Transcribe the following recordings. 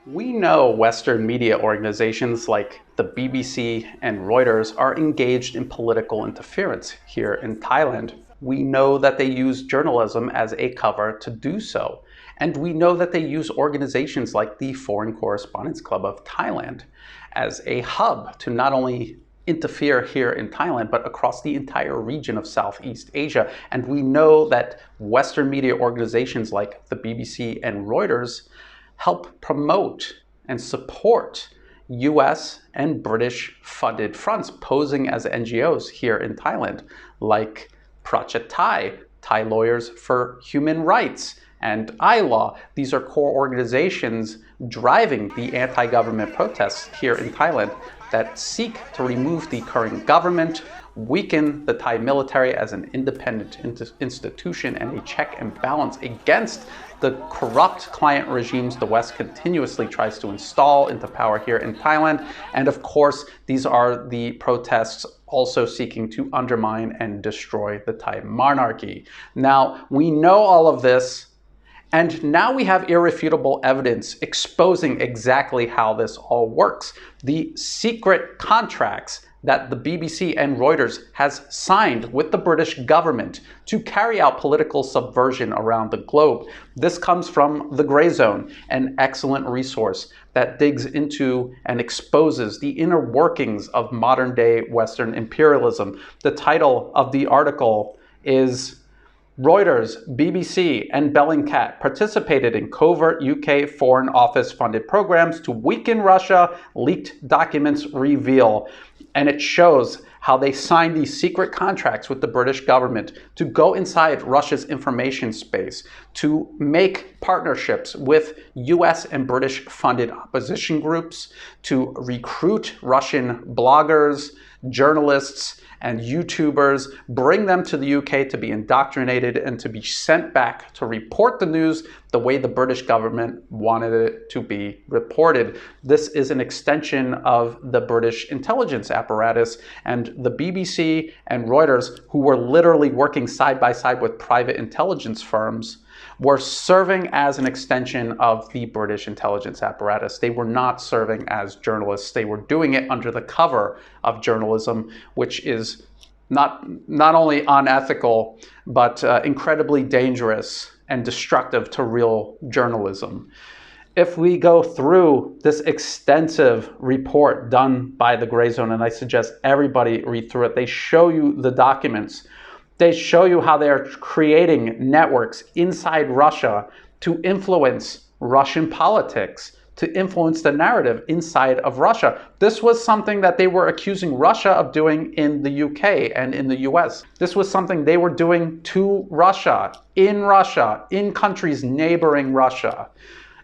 We know Western media organizations like the BBC and Reuters are engaged in political interference here in Thailand. We know that they use journalism as a cover to do so. And we know that they use organizations like the Foreign Correspondents Club of Thailand as a hub to not only interfere here in Thailand, but across the entire region of Southeast Asia. And we know that Western media organizations like the BBC and Reuters help promote and support US and British funded fronts posing as NGOs here in Thailand, like Prachat Thai, Thai Lawyers for Human Rights, and iLaw. These are core organizations driving the anti-government protests here in Thailand that seek to remove the current government, weaken the Thai military as an independent institution and a check and balance against the corrupt client regimes the West continuously tries to install into power here in Thailand. And of course, these are the protests also seeking to undermine and destroy the Thai monarchy. Now, we know all of this, and now we have irrefutable evidence exposing exactly how this all works. The secret contracts that the BBC and Reuters has signed with the British government to carry out political subversion around the globe. This comes from the Grayzone, an excellent resource that digs into and exposes the inner workings of modern-day Western imperialism. The title of the article is Reuters, BBC, and Bellingcat participated in covert UK Foreign Office funded programs to weaken Russia, leaked documents reveal. And it shows how they signed these secret contracts with the British government to go inside Russia's information space, to make partnerships with US and British funded opposition groups, to recruit Russian bloggers, journalists, and YouTubers, bring them to the UK to be indoctrinated and to be sent back to report the news the way the British government wanted it to be reported. This is an extension of the British intelligence apparatus, and the BBC and Reuters, who were literally working side by side with private intelligence firms, were serving as an extension of the British intelligence apparatus. They were not serving as journalists. They were doing it under the cover of journalism, which is not only unethical, but incredibly dangerous and destructive to real journalism. If we go through this extensive report done by the Grayzone, and I suggest everybody read through it, they show you the documents. They show you how they are creating networks inside Russia to influence Russian politics, to influence the narrative inside of Russia. This was something that they were accusing Russia of doing in the UK and in the US. This was something they were doing to Russia, in countries neighboring Russia.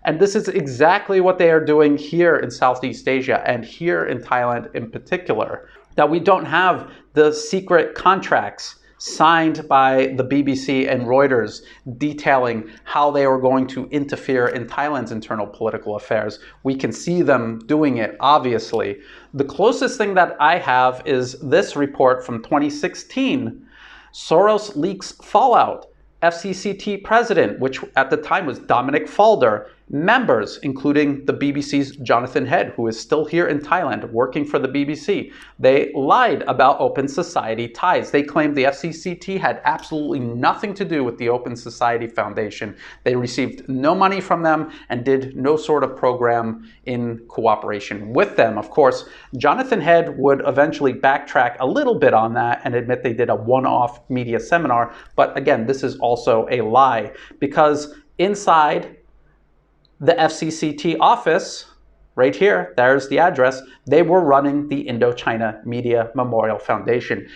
And this is exactly what they are doing here in Southeast Asia and here in Thailand in particular. That we don't have the secret contracts signed by the BBC and Reuters detailing how they were going to interfere in Thailand's internal political affairs. We can see them doing it, obviously. The closest thing that I have is this report from 2016. Soros leaks fallout. FCCT president, which at the time was Dominic Falder, members, including the BBC's Jonathan Head, who is still here in Thailand working for the BBC. They lied about Open Society ties. They claimed the FCCT had absolutely nothing to do with the Open Society Foundation. They received no money from them and did no sort of program in cooperation with them. Of course, Jonathan Head would eventually backtrack a little bit on that and admit they did a one-off media seminar. But again, this is also a lie, because inside the FCCT office, right here, there's the address, they were running the Indochina Media Memorial Foundation.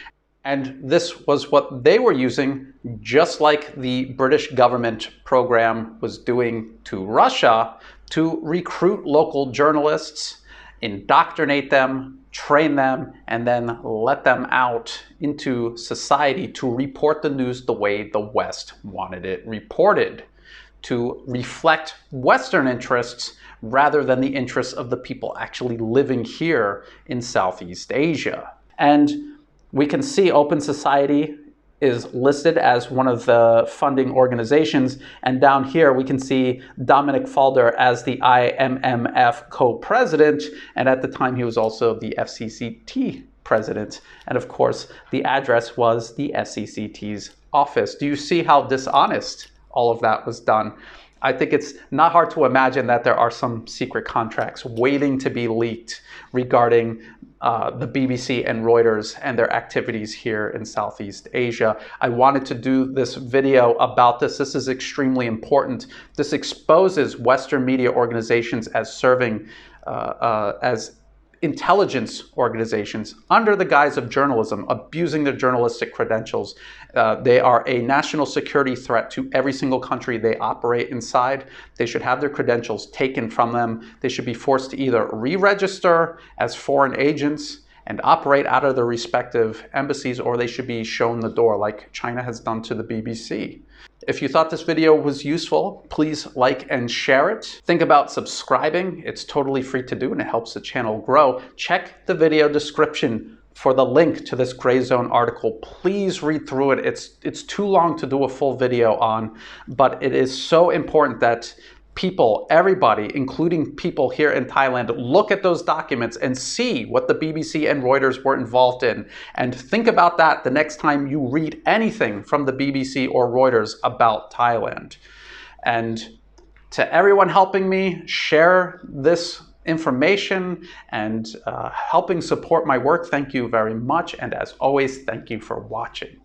And this was what they were using, just like the British government program was doing to Russia, to recruit local journalists, indoctrinate them, train them, and then let them out into society to report the news the way the West wanted it reported, to reflect Western interests rather than the interests of the people actually living here in Southeast Asia. And we can see Open Society is listed as one of the funding organizations. And down here, we can see Dominic Falder as the IMMF co-president. And at the time, he was also the FCCT president. And of course, the address was the FCCT's office. Do you see how dishonest all of that was done? I think it's not hard to imagine that there are some secret contracts waiting to be leaked regarding the BBC and Reuters and their activities here in Southeast Asia. I wanted to do this video about this. This is extremely important. This exposes Western media organizations as serving as intelligence organizations under the guise of journalism, abusing their journalistic credentials. They are a national security threat to every single country they operate inside. They should have their credentials taken from them. They should be forced to either re-register as foreign agents and operate out of their respective embassies, or they should be shown the door like China has done to the BBC. If you thought this video was useful, please like and share it. Think about subscribing. It's totally free to do and it helps the channel grow. Check the video description for the link to this Grayzone article. Please read through it. It's too long to do a full video on, but it is so important that people, everybody, including people here in Thailand, look at those documents and see what the BBC and Reuters were involved in. And think about that the next time you read anything from the BBC or Reuters about Thailand. And to everyone helping me share this information and helping support my work, thank you very much. And as always, thank you for watching.